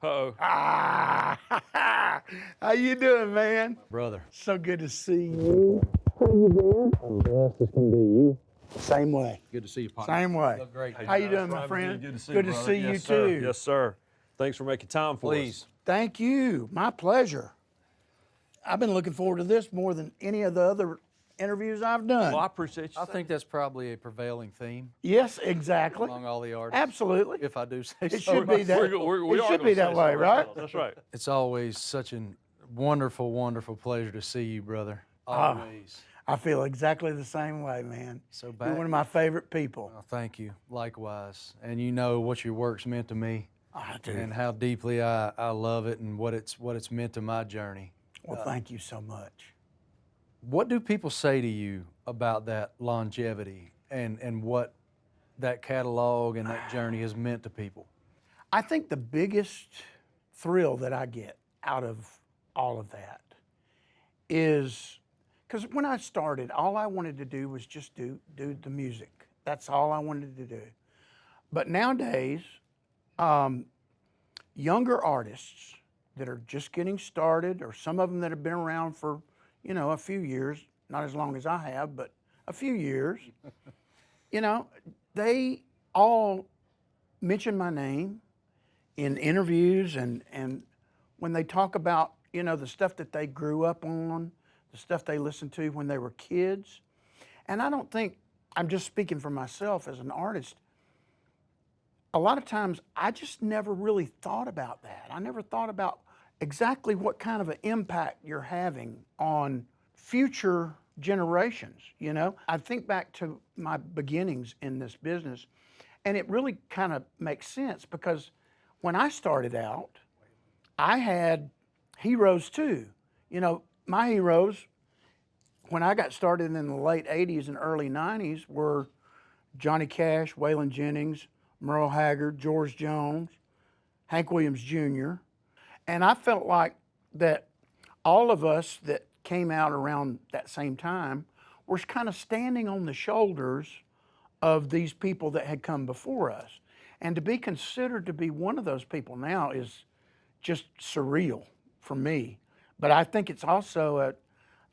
Uh-oh. How you doing, man? Brother. So good to see you. How you been? I'm blessed as can be. You? Same way. Good to see you, partner. Same way. Look great. How you doing, my friend? Good to see Good you, to brother. see you Yes, sir. too. Yes, sir. Thanks for making time for Please. us. Thank you. My pleasure. I've been looking forward to this more than any of the other interviews I've done. Well, I appreciate you. I think that's probably a prevailing theme Yes, exactly. among all the artists. Absolutely. If I do say so. It should be that. We It are should gonna be that say way, so. right? That's right. It's always such a wonderful, wonderful pleasure to see you, brother. Always. I feel exactly the same way, man. So You're bad. one of my favorite people. Oh, thank you. Likewise. And you know what your work's meant to me I do. and how deeply I love it and what it's meant to my journey. Well, thank you so much. What do people say to you about that longevity and what that catalog and that journey has meant to people? I think the biggest thrill that I get out of all of that is because when I started, all I wanted to do was just do the music. That's all I wanted to do. But nowadays, younger artists that are just getting started, or some of them that have been around for, a few years, not as long as I have, but a few years, they all mention my name in interviews and when they talk about, the stuff that they grew up on, the stuff they listened to when they were kids. And I don't think, I'm just speaking for myself as an artist, a lot of times I just never really thought about that. I never thought about exactly what kind of an impact you're having on future generations, I think back to my beginnings in this business, and it really kind of makes sense because when I started out, I had heroes too. My heroes, when I got started in the late 80s and early 90s, were Johnny Cash, Waylon Jennings, Merle Haggard, George Jones, Hank Williams Jr. And I felt like that all of us that came out around that same time were kind of standing on the shoulders of these people that had come before us. And to be considered to be one of those people now is just surreal for me. But I think it's also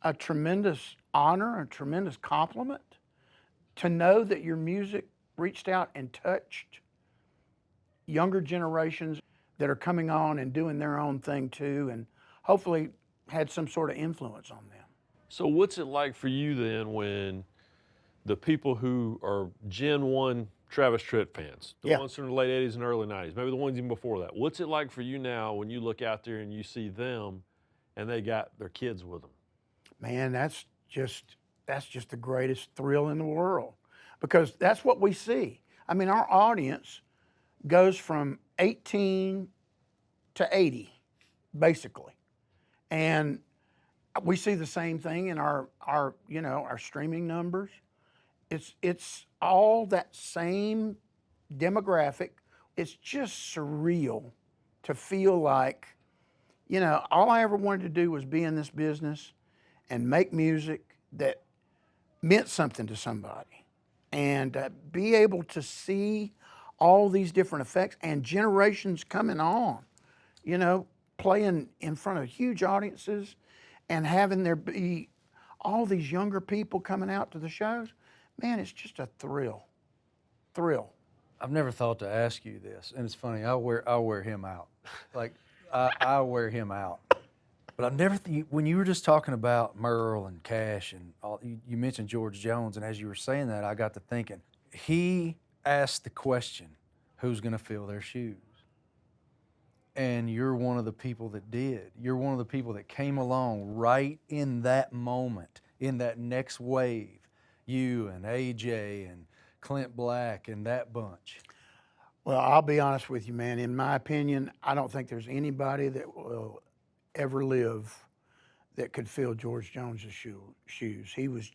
a tremendous honor, a tremendous compliment to know that your music reached out and touched younger generations that are coming on and doing their own thing too, and hopefully had some sort of influence on them. So what's it like for you then when the people who are Gen 1 Travis Tritt fans, the Yeah. ones from the late 80s and early 90s, maybe the ones even before that, what's it like for you now when you look out there and you see them and they got their kids with them? Man, that's just the greatest thrill in the world because that's what we see. I mean, our audience goes from 18 to 80, basically. And we see the same thing in our streaming numbers. It's all that same demographic. It's just surreal to feel like, all I ever wanted to do was be in this business and make music that meant something to somebody. And be able to see all these different effects and generations coming on, playing in front of huge audiences and having there be all these younger people coming out to the shows, man, it's just a thrill. I've never thought to ask you this, and it's funny. I'll wear him out. Like I wear him out. But I've never. When you were just talking about Merle and Cash and all, you mentioned George Jones, and as you were saying that, I got to thinking. He asked the question, "Who's going to fill their shoes?" And you're one of the people that did. You're one of the people that came along right in that moment, in that next wave. You and AJ and Clint Black and that bunch. Well, I'll be honest with you, man. In my opinion, I don't think there's anybody that will ever live that could fill George Jones's shoes. He was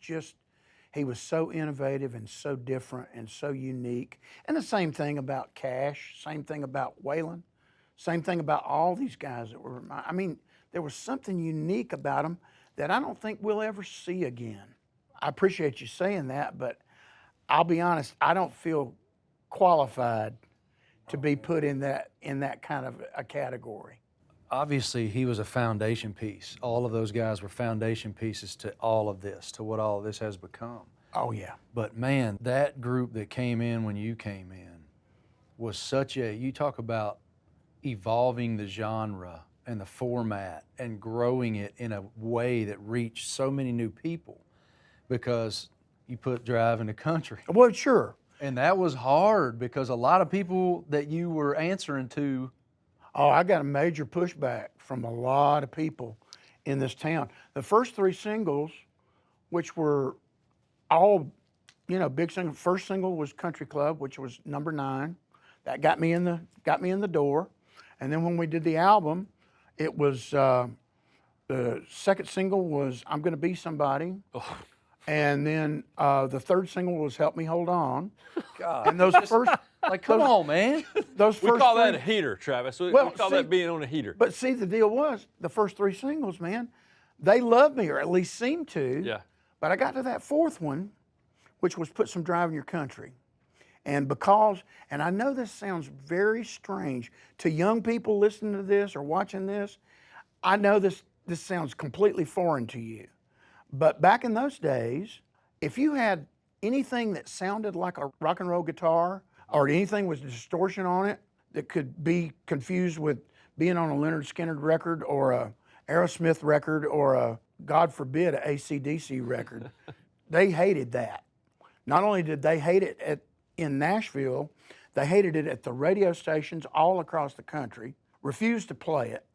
so innovative and so different and so unique. And the same thing about Cash, same thing about Waylon, same thing about all these guys that were, there was something unique about them that I don't think we'll ever see again. I appreciate you saying that, but I'll be honest, I don't feel qualified to be put in that kind of a category. Obviously, he was a foundation piece. All of those guys were foundation pieces to all of this, to what all of this has become. Oh yeah. But man, that group that came in when you came in was such a, you talk about evolving the genre and the format and growing it in a way that reached so many new people, because you put driving the country. Well, sure. And that was hard because a lot of people that you were answering to. Oh, I got a major pushback from a lot of people in this town. The first 3 singles, which were all, big single. First single was Country Club, which was number 9. That got me in the door. And then when we did the album, it was the second single was I'm Gonna Be Somebody. Oh. And then the third single was Help Me Hold On. God. And those first, Like, come on, man. those We first call 3, that a heater, Travis. We Well, call see- that being on a heater. But see, the deal was the first 3 singles, man, they loved me, or at least seemed to. Yeah. But I got to that 4th one, which was Put Some Drive in Your Country. And I know this sounds very strange to young people listening to this or watching this. I know this sounds completely foreign to you. But back in those days, if you had anything that sounded like a rock and roll guitar or anything with distortion on it that could be confused with being on a Leonard Skinner record or a Aerosmith record or a, God forbid, a AC/DC record, they hated that. Not only did they hate it in Nashville, they hated it at the radio stations all across the country, refused to play it.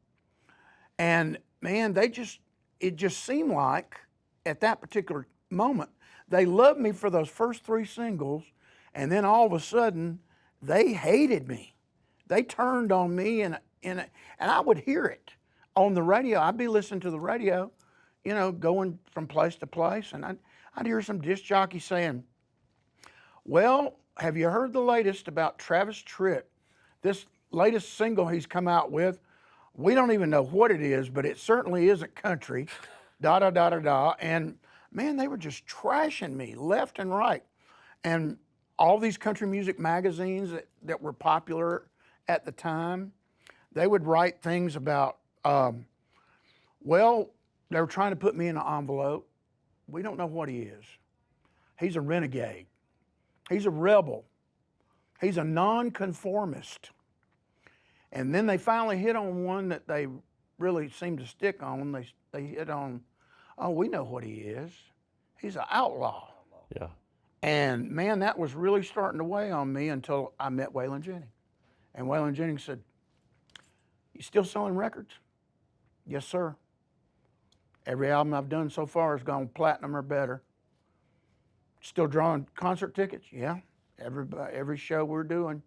And man, it just seemed like at that particular moment, they loved me for those first 3 singles, and then all of a sudden, they hated me. They turned on me, and I would hear it on the radio. I'd be listening to the radio, going from place to place, and I'd hear some disc jockey saying, well, have you heard the latest about Travis Tritt? This latest single he's come out with, we don't even know what it is, but it certainly isn't country, da da da da da. And man, they were just trashing me left and right. And all these country music magazines that were popular at the time, they would write things about, well, they were trying to put me in an envelope. We don't know what he is. He's a renegade. He's a rebel. He's a nonconformist. And then they finally hit on one that they really seemed to stick on. They hit on, oh, we know what he is. He's an outlaw. Yeah. And man, that was really starting to weigh on me until I met Waylon Jennings. And Waylon Jennings said, you still selling records? Yes, sir. Every album I've done so far has gone platinum or better. Still drawing concert tickets? Yeah. Every show we're doing,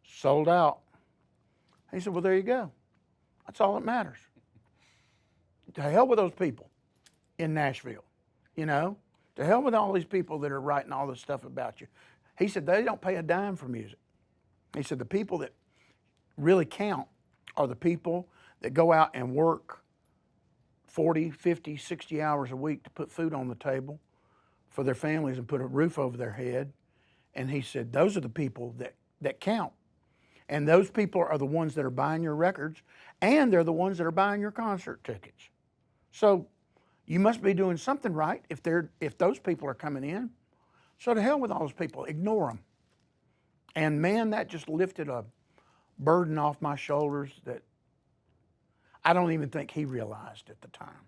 sold out. He said, well, there you go. That's all that matters. To hell with those people in Nashville, To hell with all these people that are writing all this stuff about you. He said, they don't pay a dime for music. He said, the people that really count are the people that go out and work 40, 50, 60 hours a week to put food on the table for their families and put a roof over their head. And he said, those are the people that count. And those people are the ones that are buying your records, and they're the ones that are buying your concert tickets. So you must be doing something right if those people are coming in. So to hell with all those people, ignore them. And man, that just lifted a burden off my shoulders that I don't even think he realized at the time.